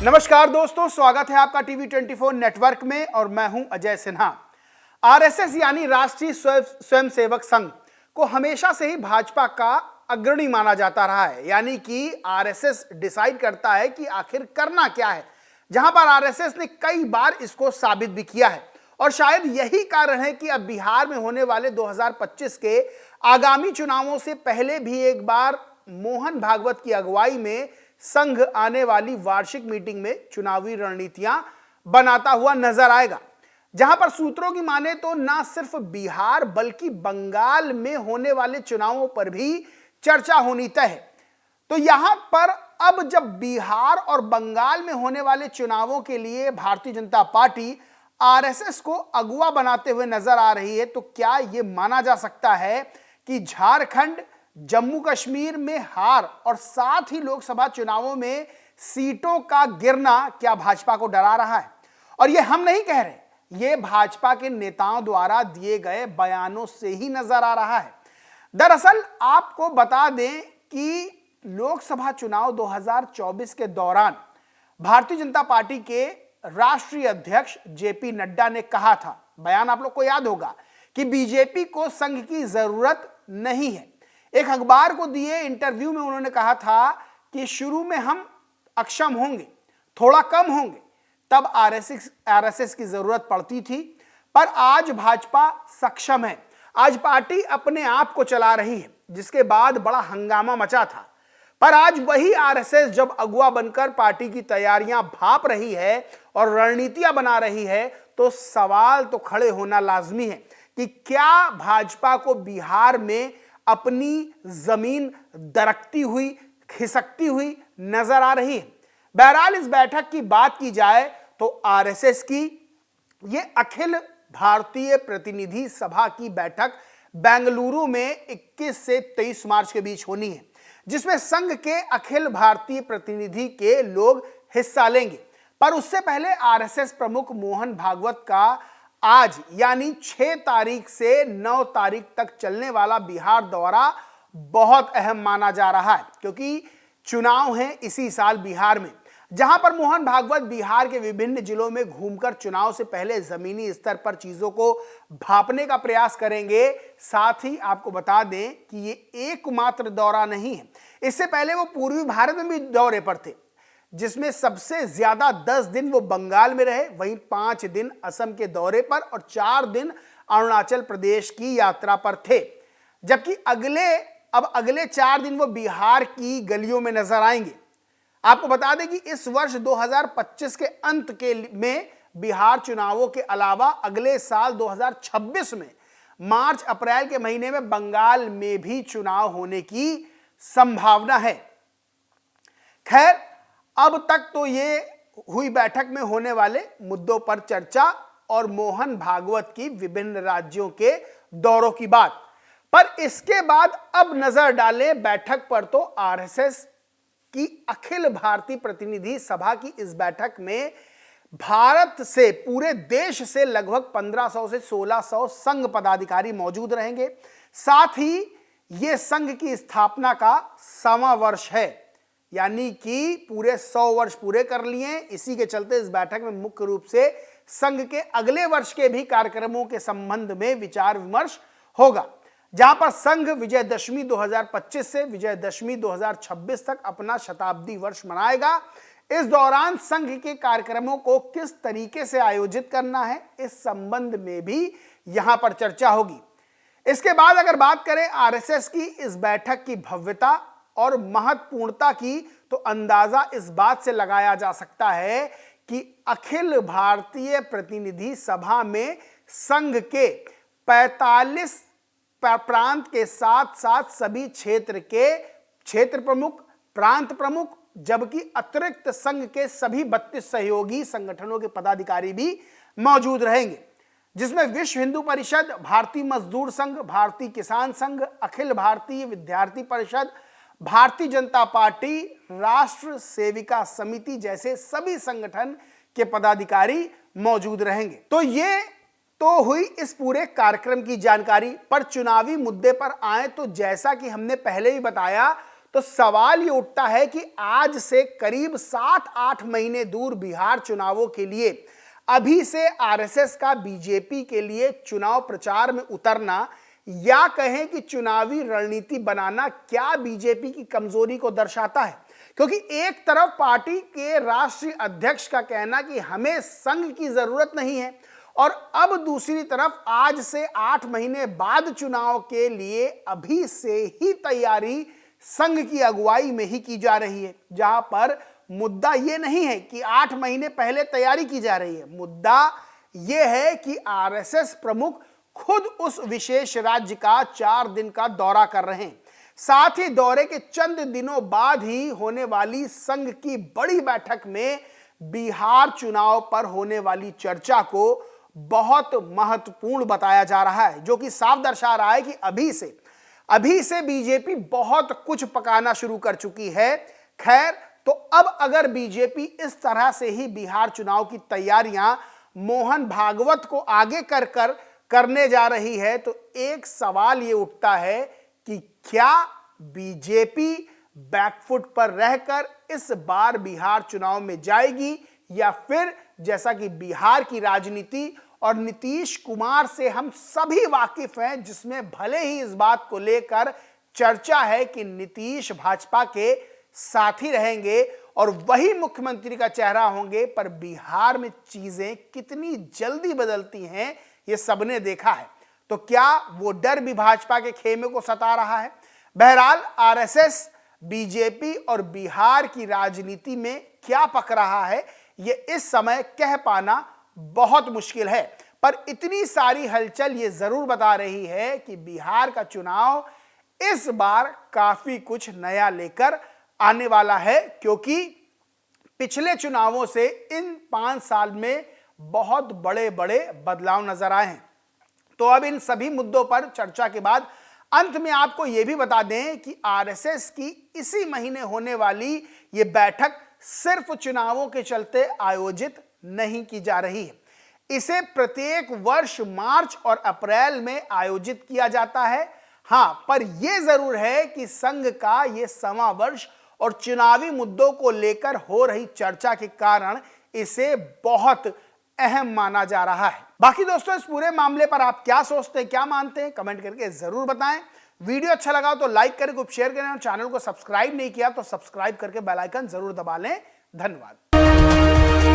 नमस्कार दोस्तों, स्वागत है आपका टीवी 24 नेटवर्क में और मैं हूं अजय सिन्हा। आरएसएस यानी राष्ट्रीय स्वयंसेवक संघ को हमेशा से ही भाजपा का अग्रणी माना जाता रहा है। यानी कि आरएसएस डिसाइड करता है कि आखिर करना क्या है, जहां पर आरएसएस ने कई बार इसको साबित भी किया है। और शायद यही कारण है कि अब बिहार में होने वाले 2025 के आगामी चुनावों से पहले भी एक बार मोहन भागवत की अगुवाई में संघ आने वाली वार्षिक मीटिंग में चुनावी रणनीतियां बनाता हुआ नजर आएगा, जहां पर सूत्रों की माने तो ना सिर्फ बिहार बल्कि बंगाल में होने वाले चुनावों पर भी चर्चा होनी तय है। तो यहां पर अब जब बिहार और बंगाल में होने वाले चुनावों के लिए भारतीय जनता पार्टी आरएसएस को अगुवा बनाते हुए नजर आ रही है, तो क्या यह माना जा सकता है कि झारखंड, जम्मू कश्मीर में हार और साथ ही लोकसभा चुनावों में सीटों का गिरना क्या भाजपा को डरा रहा है? और ये हम नहीं कह रहे, ये भाजपा के नेताओं द्वारा दिए गए बयानों से ही नजर आ रहा है। दरअसल आपको बता दें कि लोकसभा चुनाव 2024 के दौरान भारतीय जनता पार्टी के राष्ट्रीय अध्यक्ष जेपी नड्डा ने कहा था, बयान आप लोग को याद होगा, कि बीजेपी को संघ की जरूरत नहीं है। एक अखबार को दिए इंटरव्यू में उन्होंने कहा था कि शुरू में हम अक्षम होंगे, थोड़ा कम होंगे, तब आरएसएस की जरूरत पड़ती थी, पर आज भाजपा सक्षम है। आज पार्टी अपने आप को चला रही है, जिसके बाद बड़ा हंगामा मचा था। पर आज वही आरएसएस जब अगुवा बनकर पार्टी की तैयारियां भांप रही है और रणनीतियां बना रही है, तो सवाल तो खड़े होना लाजमी है कि क्या भाजपा को बिहार में अपनी जमीन दरकती हुई, खिसकती हुई नजर आ रही है। बहरहाल इस बैठक की बात की जाए तो आरएसएस की ये अखिल भारतीय प्रतिनिधि सभा की बैठक बेंगलुरु में 21 से 23 मार्च के बीच होनी है, जिसमें संघ के अखिल भारतीय प्रतिनिधि के लोग हिस्सा लेंगे। पर उससे पहले आरएसएस प्रमुख मोहन भागवत का आज यानी 6 तारीख से 9 तारीख तक चलने वाला बिहार दौरा बहुत अहम माना जा रहा है, क्योंकि चुनाव है इसी साल बिहार में, जहां पर मोहन भागवत बिहार के विभिन्न जिलों में घूमकर चुनाव से पहले जमीनी स्तर पर चीजों को भांपने का प्रयास करेंगे। साथ ही आपको बता दें कि ये एकमात्र दौरा नहीं है, इससे पहले वो पूर्वी भारत में भी दौरे पर थे, जिसमें सबसे ज्यादा 10 दिन वो बंगाल में रहे, वहीं 5 दिन असम के दौरे पर और 4 दिन अरुणाचल प्रदेश की यात्रा पर थे। जबकि अगले 4 दिन वो बिहार की गलियों में नजर आएंगे। आपको बता दें कि इस वर्ष 2025 के अंत में बिहार चुनावों के अलावा अगले साल 2026 में मार्च अप्रैल के महीने में बंगाल में भी चुनाव होने की संभावना है। खैर, अब तक तो ये हुई बैठक में होने वाले मुद्दों पर चर्चा और मोहन भागवत की विभिन्न राज्यों के दौरों की बात। पर इसके बाद अब नजर डालें बैठक पर, तो आरएसएस की अखिल भारतीय प्रतिनिधि सभा की इस बैठक में भारत से, पूरे देश से लगभग 1500 से 1600 संघ पदाधिकारी मौजूद रहेंगे। साथ ही यह संघ की स्थापना का 100वां वर्ष है, यानी कि पूरे 100 वर्ष पूरे कर लिए। इसी के चलते इस बैठक में मुख्य रूप से संघ के अगले वर्ष के भी कार्यक्रमों के संबंध में विचार विमर्श होगा, जहां पर संघ विजयदशमी 2025 से विजयदशमी 2026 तक अपना शताब्दी वर्ष मनाएगा। इस दौरान संघ के कार्यक्रमों को किस तरीके से आयोजित करना है, इस संबंध में भी यहां पर चर्चा होगी। इसके बाद अगर बात करें आरएसएस की इस बैठक की भव्यता और महत्वपूर्णता की, तो अंदाजा इस बात से लगाया जा सकता है कि अखिल भारतीय प्रतिनिधि सभा में संघ के 45 प्रांत के साथ साथ सभी क्षेत्र के क्षेत्र प्रमुख, प्रांत प्रमुख, जबकि अतिरिक्त संघ के सभी 32 सहयोगी संगठनों के पदाधिकारी भी मौजूद रहेंगे, जिसमें विश्व हिंदू परिषद, भारतीय मजदूर संघ, भारतीय किसान संघ, अखिल भारतीय विद्यार्थी परिषद, भारतीय जनता पार्टी, राष्ट्र सेविका समिति जैसे सभी संगठन के पदाधिकारी मौजूद रहेंगे। तो ये तो हुई इस पूरे कार्यक्रम की जानकारी। पर चुनावी मुद्दे पर आए तो जैसा कि हमने पहले ही बताया, तो सवाल ये उठता है कि आज से करीब 7-8 महीने दूर बिहार चुनावों के लिए अभी से आरएसएस का बीजेपी के लिए चुनाव प्रचार में उतरना या कहें कि चुनावी रणनीति बनाना क्या बीजेपी की कमजोरी को दर्शाता है? क्योंकि एक तरफ पार्टी के राष्ट्रीय अध्यक्ष का कहना कि हमें संघ की जरूरत नहीं है और अब दूसरी तरफ आज से 8 महीने बाद चुनाव के लिए अभी से ही तैयारी संघ की अगुवाई में ही की जा रही है, जहां पर मुद्दा यह नहीं है कि 8 महीने पहले तैयारी की जा रही है। मुद्दा यह है कि आरएसएस प्रमुख खुद उस विशेष राज्य का 4 दिन का दौरा कर रहे हैं। साथ ही दौरे के चंद दिनों बाद ही होने वाली संघ की बड़ी बैठक में बिहार चुनाव पर होने वाली चर्चा को बहुत महत्वपूर्ण बताया जा रहा है, जो कि साफ दर्शा रहा है कि अभी से बीजेपी बहुत कुछ पकाना शुरू कर चुकी है। खैर, तो अब अगर बीजेपी इस तरह से ही बिहार चुनाव की तैयारियां मोहन भागवत को आगे करने जा रही है, तो एक सवाल ये उठता है कि क्या बीजेपी बैकफुट पर रहकर इस बार बिहार चुनाव में जाएगी या फिर जैसा कि बिहार की राजनीति और नीतीश कुमार से हम सभी वाकिफ हैं, जिसमें भले ही इस बात को लेकर चर्चा है कि नीतीश भाजपा के साथी रहेंगे और वही मुख्यमंत्री का चेहरा होंगे, पर बिहार में चीजें कितनी जल्दी बदलती हैं ये सबने देखा है। तो क्या वो डर भी भाजपा के खेमे को सता रहा है? बहरहाल आरएसएस, बीजेपी और बिहार की राजनीति में क्या पक रहा है ये इस समय कह पाना बहुत मुश्किल है, पर इतनी सारी हलचल ये जरूर बता रही है कि बिहार का चुनाव इस बार काफी कुछ नया लेकर आने वाला है, क्योंकि पिछले चुनावों से इन 5 साल में बहुत बड़े बड़े बदलाव नजर आए हैं। तो अब इन सभी मुद्दों पर चर्चा के बाद अंत में आपको यह भी बता दें कि आरएसएस की इसी महीने होने वाली ये बैठक सिर्फ चुनावों के चलते आयोजित नहीं की जा रही है। इसे प्रत्येक वर्ष मार्च और अप्रैल में आयोजित किया जाता है। हां, पर यह जरूर है कि संघ का यह सवा वर्ष और चुनावी मुद्दों को लेकर हो रही चर्चा के कारण इसे बहुत अहम माना जा रहा है। बाकी दोस्तों, इस पूरे मामले पर आप क्या सोचते हैं, क्या मानते हैं, कमेंट करके जरूर बताएं। वीडियो अच्छा लगा तो लाइक करें, ग्रुप शेयर करें और चैनल को सब्सक्राइब नहीं किया तो सब्सक्राइब करके बेल आइकन जरूर दबा लें। धन्यवाद।